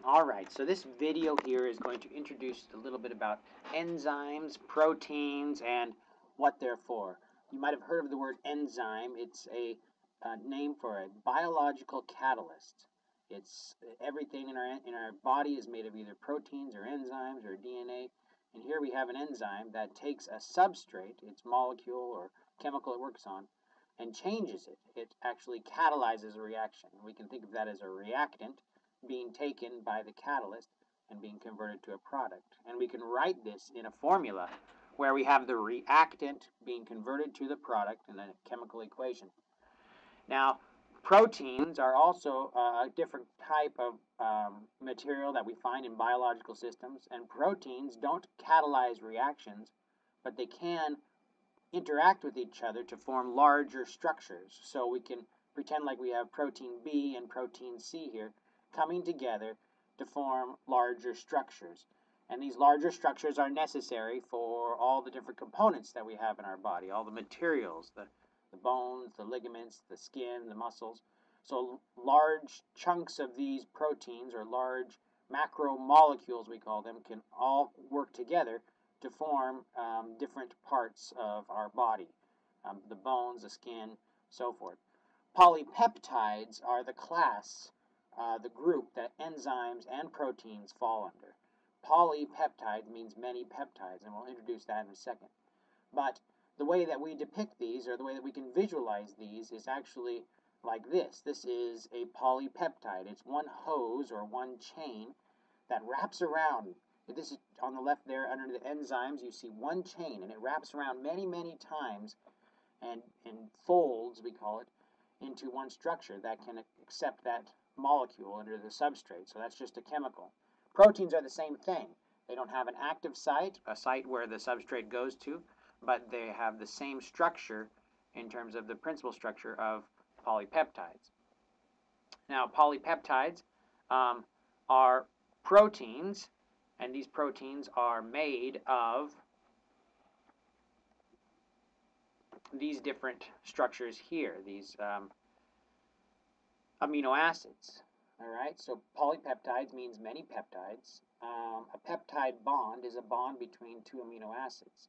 Alright, so this video here is going to introduce a little bit about enzymes, proteins, and what they're for. You might have heard of the word enzyme. It's a name for a biological catalyst. It's everything in our body is made of either proteins or enzymes or DNA. And here we have an enzyme that takes a substrate, its molecule or chemical it works on, and changes it. It actually catalyzes a reaction. We can think of that as a reactant being taken by the catalyst and being converted to a product. And we can write this in a formula where we have the reactant being converted to the product in a chemical equation. Now, proteins are also a different type of material that we find in biological systems, and proteins don't catalyze reactions, but they can interact with each other to form larger structures. So we can pretend like we have protein B and protein C here coming together to form larger structures. And these larger structures are necessary for all the different components that we have in our body, all the materials, the bones, the ligaments, the skin, the muscles. So large chunks of these proteins, or large macromolecules we call them, can all work together to form different parts of our body, the bones, the skin, so forth. Polypeptides are the class, the group that enzymes and proteins fall under. Polypeptide means many peptides, and we'll introduce that in a second. But the way that we depict these, or the way that we can visualize these, is actually like this. This is a polypeptide. It's one hose or one chain that wraps around. This is on the left there under the enzymes. You see one chain, and it wraps around many, many times and folds, we call it, into one structure that can accept that molecule under the substrate. So that's just a chemical. Proteins are the same thing. They don't have an active site, a site where the substrate goes to, but they have the same structure in terms of the principal structure of polypeptides. Now, polypeptides are proteins, and these proteins are made of these different structures here, these amino acids. All right, so polypeptides means many peptides. A peptide bond is a bond between two amino acids.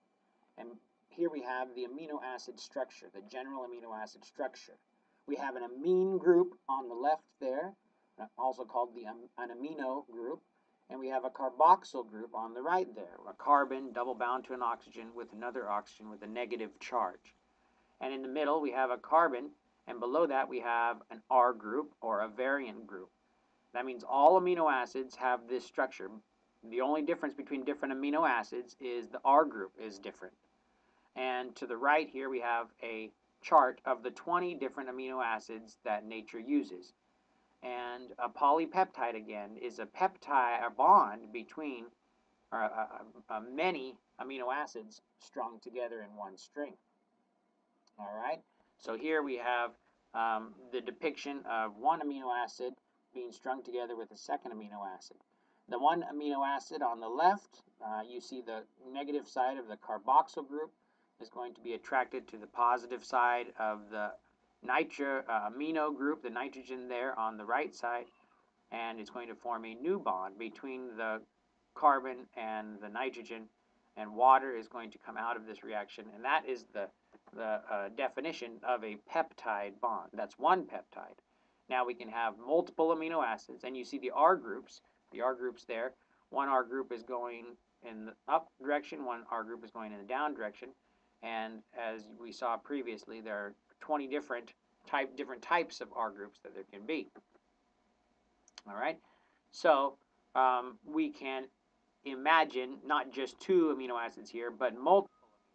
And here we have the amino acid structure, the general amino acid structure. We have an amine group on the left there, also called an amino group, and we have a carboxyl group on the right there, a carbon double bound to an oxygen with another oxygen with a negative charge. And in the middle we have a carbon, and below that we have an R group, or a variant group. That means all amino acids have this structure. The only difference between different amino acids is the R group is different. And to the right here we have a chart of the 20 different amino acids that nature uses. And a polypeptide, again, is a peptide, a bond between many amino acids strung together in one string. All right, so here we have the depiction of one amino acid being strung together with a second amino acid. The one amino acid on the left, you see the negative side of the carboxyl group is going to be attracted to the positive side of the amino group, the nitrogen there on the right side, and it's going to form a new bond between the carbon and the nitrogen, and water is going to come out of this reaction, and that is the definition of a peptide bond. That's one peptide. Now we can have multiple amino acids, and you see the R groups there. One R group is going in the up direction, one R group is going in the down direction, and as we saw previously, there are 20 different types of R groups that there can be. All right, so we can imagine not just two amino acids here, but multiple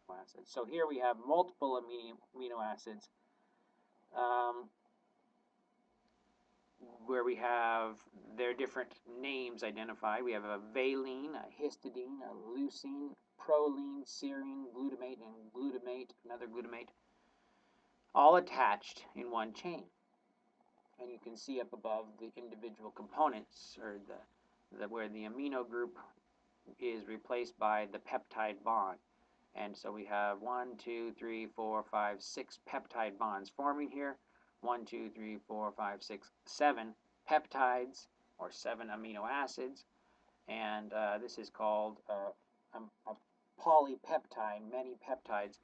amino acids. So here we have multiple amino acids where we have their different names identified. We have a valine, a histidine, a leucine, proline, serine, glutamate, and glutamate, another glutamate, all attached in one chain. And you can see up above the individual components, or where the amino group is replaced by the peptide bond. And so we have 1, 2, 3, 4, 5, 6 peptide bonds forming here. 1, 2, 3, 4, 5, 6, 7 peptides or 7 amino acids, and this is called a polypeptide, many peptides.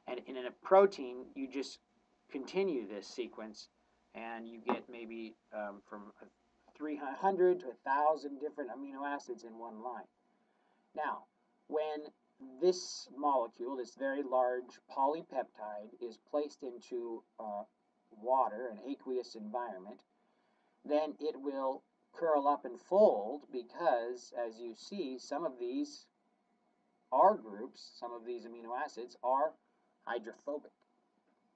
And in a protein, you just continue this sequence, and you get maybe from 300 to 1,000 different amino acids in one line. Now, when this molecule, this very large polypeptide, is placed into water, an aqueous environment, then it will curl up and fold because, as you see, some of these R groups, some of these amino acids, are hydrophobic.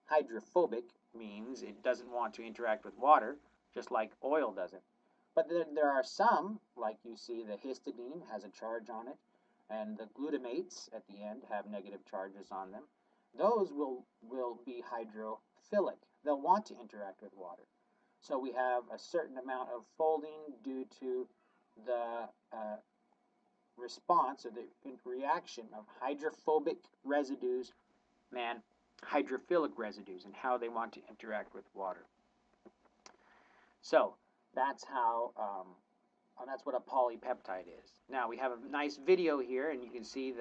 Hydrophobic means it doesn't want to interact with water, just like oil doesn't. But there are some, like you see the histidine has a charge on it, and the glutamates at the end have negative charges on them. Those will be hydrophilic. They'll want to interact with water. So we have a certain amount of folding due to the response or the reaction of hydrophobic residues and hydrophilic residues and how they want to interact with water. So that's how that's what a polypeptide is. Now we have a nice video here, and you can see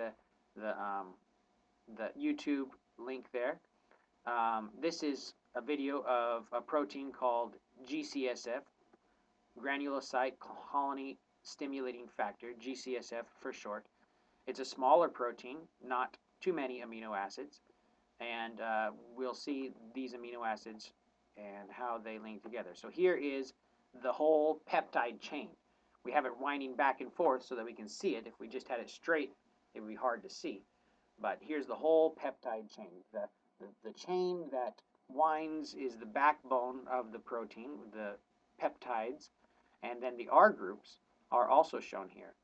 the YouTube link there. This is a video of a protein called GCSF, granulocyte colony stimulating factor, GCSF for short. It's a smaller protein, not too many amino acids, and we'll see these amino acids and how they link together. So here is the whole peptide chain. We have it winding back and forth so that we can see it. If we just had it straight, it would be hard to see. But here's the whole peptide chain. The chain that winds is the backbone of the protein, the peptides, and then the R groups are also shown here.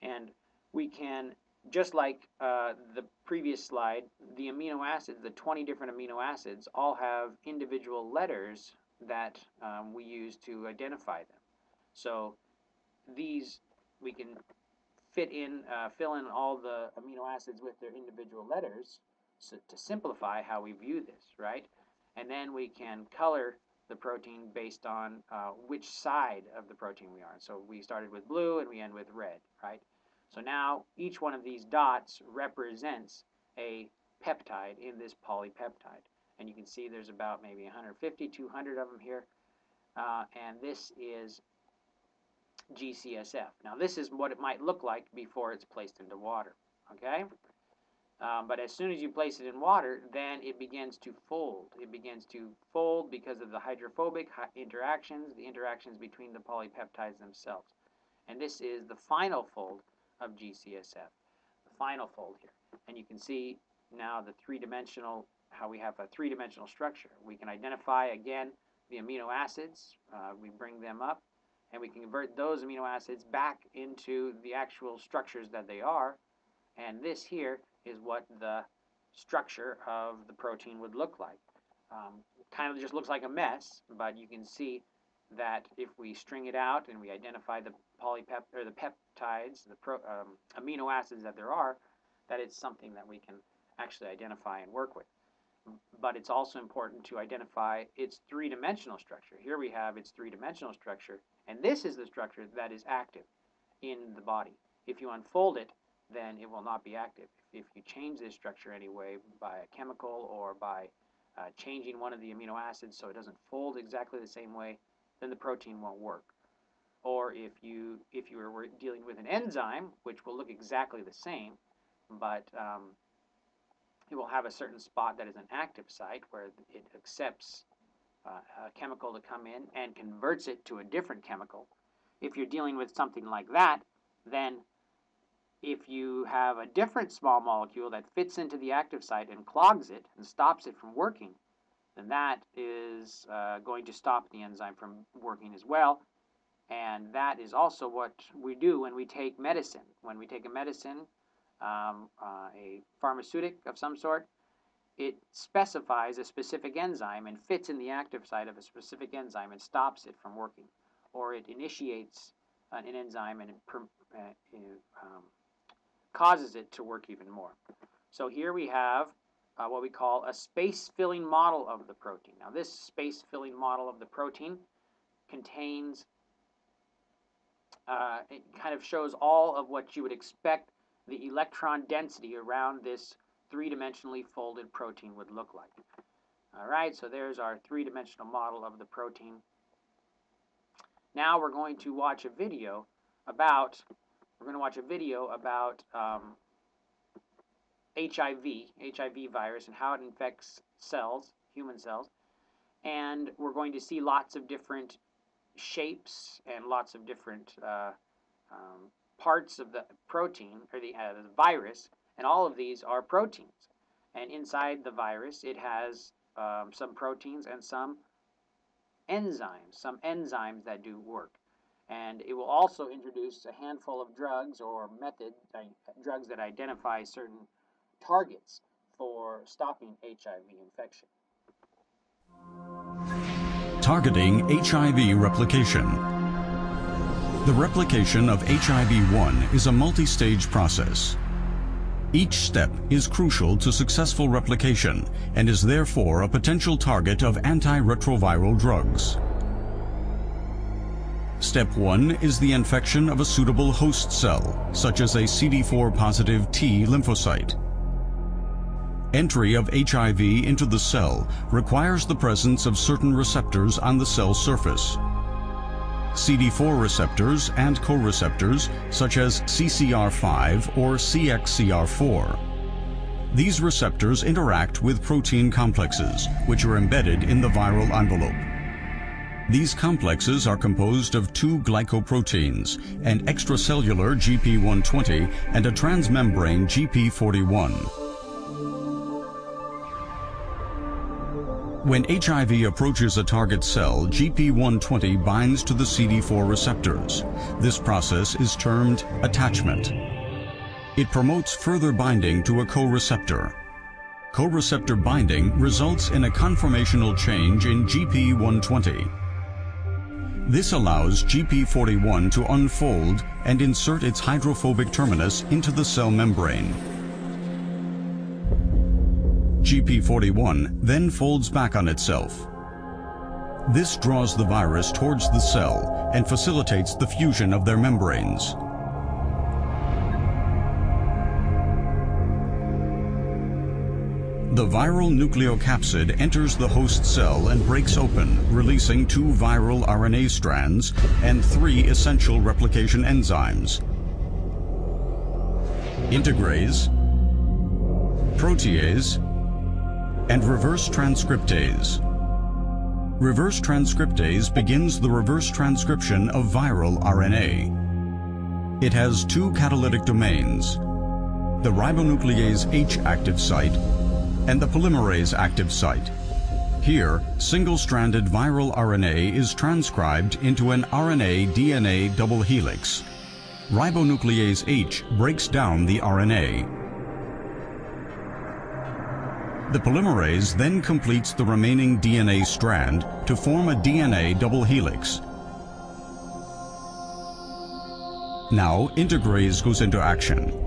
And we can, just like the previous slide, the amino acids, the 20 different amino acids, all have individual letters that we use to identify them. So these, we can fill in all the amino acids with their individual letters to simplify how we view this, right? And then we can color the protein based on which side of the protein we are. So we started with blue and we end with red, right? So now each one of these dots represents a peptide in this polypeptide. And you can see there's about maybe 150, 200 of them here. And this is GCSF. Now this is what it might look like before it's placed into water, okay? But as soon as you place it in water, then it begins to fold. It begins to fold because of the hydrophobic interactions, the interactions between the polypeptides themselves. And this is the final fold of GCSF, the final fold here. And you can see now the three-dimensional, how we have a three-dimensional structure. We can identify, again, the amino acids. We bring them up, and we can convert those amino acids back into the actual structures that they are. And this here is what the structure of the protein would look like. Kind of just looks like a mess, but you can see that if we string it out and we identify the the peptides, the amino acids that there are, that it's something that we can actually identify and work with. But it's also important to identify its three-dimensional structure. Here we have its three-dimensional structure, and this is the structure that is active in the body. If you unfold it, then it will not be active. If you change this structure anyway by a chemical or by changing one of the amino acids so it doesn't fold exactly the same way, then the protein won't work. Or if you were dealing with an enzyme, which will look exactly the same, but it will have a certain spot that is an active site where it accepts a chemical to come in and converts it to a different chemical. If you're dealing with something like that, then if you have a different small molecule that fits into the active site and clogs it and stops it from working, then that is going to stop the enzyme from working as well. And that is also what we do when we take medicine. When we take a medicine, a pharmaceutic of some sort, it specifies a specific enzyme and fits in the active site of a specific enzyme and stops it from working. Or it initiates an enzyme and causes it to work even more. So here we have what we call a space-filling model of the protein. Now this space-filling model of the protein contains it kind of shows all of what you would expect the electron density around this three-dimensionally folded protein would look like. All right, so there's our three-dimensional model of the protein. Now we're going to watch a video about HIV virus, and how it infects cells, human cells. And we're going to see lots of different shapes and lots of different parts of the protein, or the virus, and all of these are proteins. And inside the virus, it has some proteins and some enzymes that do work. And it will also introduce a handful of drugs or drugs that identify certain targets for stopping HIV infection. Targeting HIV replication. The replication of HIV-1 is a multi-stage process. Each step is crucial to successful replication and is therefore a potential target of antiretroviral drugs. Step 1 is the infection of a suitable host cell, such as a CD4-positive T lymphocyte. Entry of HIV into the cell requires the presence of certain receptors on the cell surface. CD4 receptors and co-receptors such as CCR5 or CXCR4. These receptors interact with protein complexes, which are embedded in the viral envelope. These complexes are composed of two glycoproteins, an extracellular GP120 and a transmembrane GP41. When HIV approaches a target cell, GP120 binds to the CD4 receptors. This process is termed attachment. It promotes further binding to a co-receptor. Co-receptor binding results in a conformational change in GP120. This allows GP41 to unfold and insert its hydrophobic terminus into the cell membrane. GP41 then folds back on itself. This draws the virus towards the cell and facilitates the fusion of their membranes. The viral nucleocapsid enters the host cell and breaks open, releasing 2 viral RNA strands and 3 essential replication enzymes: integrase, protease, and reverse transcriptase. Reverse transcriptase begins the reverse transcription of viral RNA. It has 2 catalytic domains: the ribonuclease H active site and the polymerase active site. Here, single-stranded viral RNA is transcribed into an RNA-DNA double helix. Ribonuclease H breaks down the RNA. The polymerase then completes the remaining DNA strand to form a DNA double helix. Now, integrase goes into action.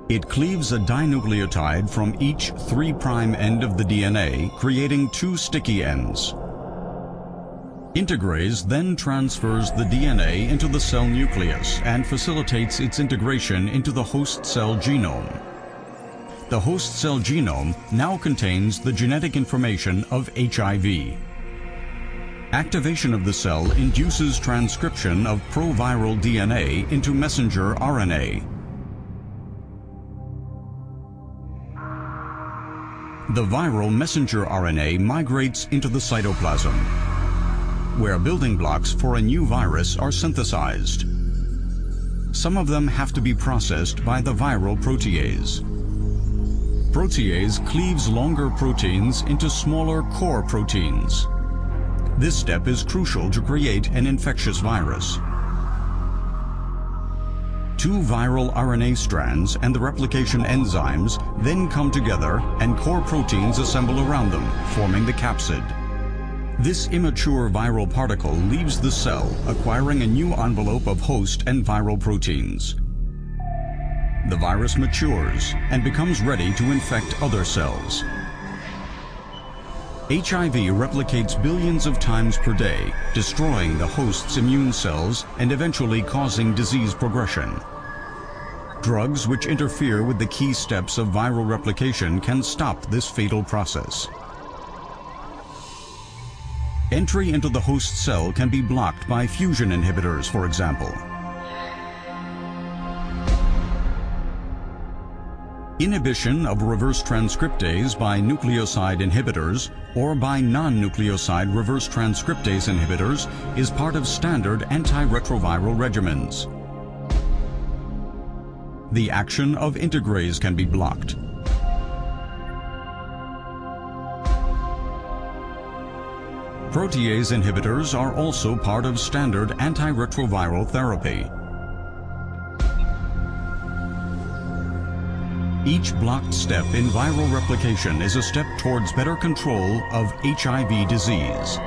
It cleaves a dinucleotide from each 3' end of the DNA, creating 2 sticky ends. Integrase then transfers the DNA into the cell nucleus and facilitates its integration into the host cell genome. The host cell genome now contains the genetic information of HIV. Activation of the cell induces transcription of proviral DNA into messenger RNA. The viral messenger RNA migrates into the cytoplasm, where building blocks for a new virus are synthesized. Some of them have to be processed by the viral protease. Protease cleaves longer proteins into smaller core proteins. This step is crucial to create an infectious virus. 2 viral RNA strands and the replication enzymes then come together and core proteins assemble around them, forming the capsid. This immature viral particle leaves the cell, acquiring a new envelope of host and viral proteins. The virus matures and becomes ready to infect other cells. HIV replicates billions of times per day, destroying the host's immune cells and eventually causing disease progression. Drugs which interfere with the key steps of viral replication can stop this fatal process. Entry into the host cell can be blocked by fusion inhibitors, for example. Inhibition of reverse transcriptase by nucleoside inhibitors or by non-nucleoside reverse transcriptase inhibitors is part of standard antiretroviral regimens. The action of integrase can be blocked. Protease inhibitors are also part of standard antiretroviral therapy. Each blocked step in viral replication is a step towards better control of HIV disease.